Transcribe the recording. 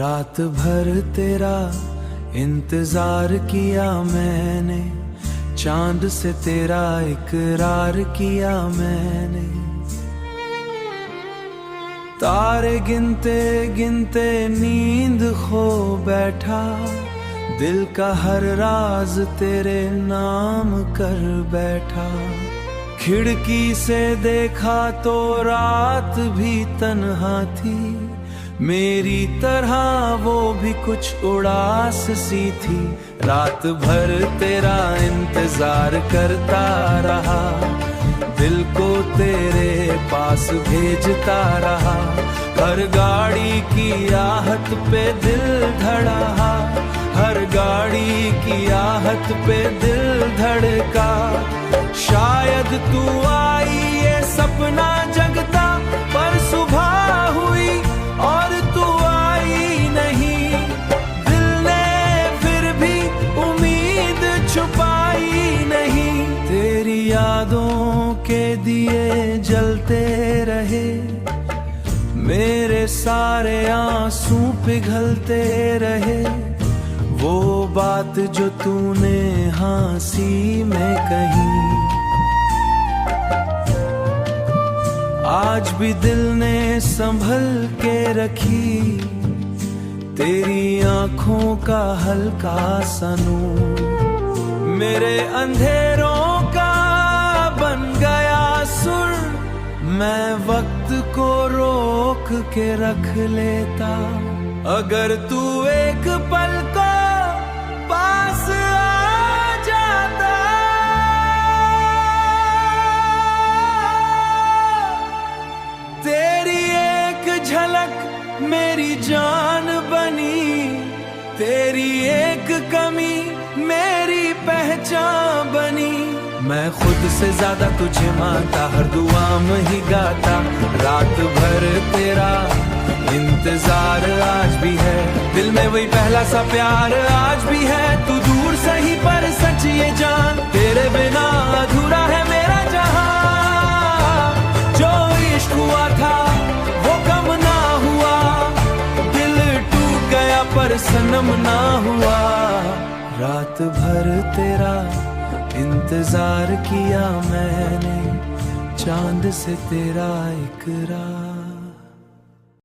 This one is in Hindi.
रात भर तेरा इंतजार किया मैंने, चांद से तेरा इकरार किया मैंने। तारे गिनते गिनते नींद खो बैठा, दिल का हर राज तेरे नाम कर बैठा। खिड़की से देखा तो रात भी तन्हा थी, मेरी तरह वो भी कुछ उड़ास सी थी। रात भर तेरा इंतजार करता रहा, दिल को तेरे पास भेजता रहा। हर गाड़ी की आहट पे दिल धड़का, हर गाड़ी की आहट पे दिल धड़का। शायद तू आई ये सपना जगता, पर सुबह हुई और तू आई नहीं। दिल ने फिर भी उम्मीद छुपाई नहीं। तेरी यादों के दिए जलते रहे, मेरे सारे आंसू पिघलते रहे। वो बात जो तूने हंसी में कही, आज भी दिल ने संभल के रखी। तेरी आंखों का हल्का सा नूर मेरे अंधेरों का बन गया सुर। मैं वक्त को रोक के रख लेता, अगर तू एक पल को पास आ जाता। तेरी एक झलक मेरी जान बनी, तेरी एक कमी मेरी पहचान बनी। मैं खुद से ज्यादा तुझे मानता, हर दुआ में ही गाता। रात भर तेरा इंतजार आज भी है, दिल में वही पहला सा प्यार आज भी है। तू दूर सही पर सच ये जान, तेरे बिना अधूरा है मेरा जहां। जो इश्क हुआ था वो कम ना हुआ, दिल टूट गया पर सनम ना हुआ। रात भर तेरा इंतजार किया मैंने, चांद से तेरा इकरार।